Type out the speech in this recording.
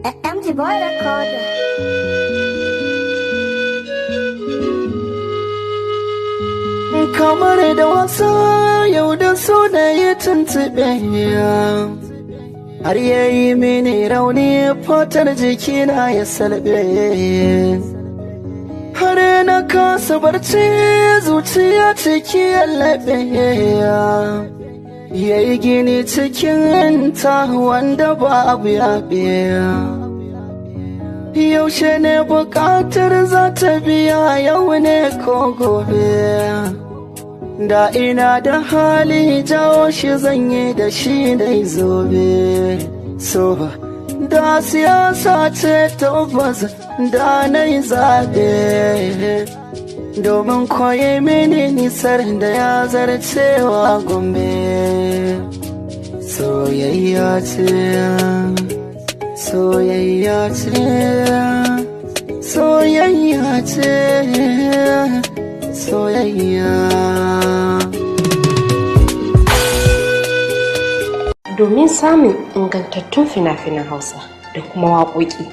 MG Boy Recorder. Kamar da wasa yau da so da ya tuntuɓe har yayi mini rauni fatar jikina ya salbe har na kasa barci zuciya ciki ya laɓe yayi gini cikin ta wanda babu yaɓe yaushe ne buƙatar za ta biya yau ne ko gobe da ina da hali jawo shi zanye da shi dai zobe so da siyasa ce tabbas da na yi zaɓe domin koyi mini nisar da ya zarcewa gombe soyayya ce soyayya ce soyayya ce soyayya. Domin samun ingantattun fina-finan Hausa da kuma waƙoƙi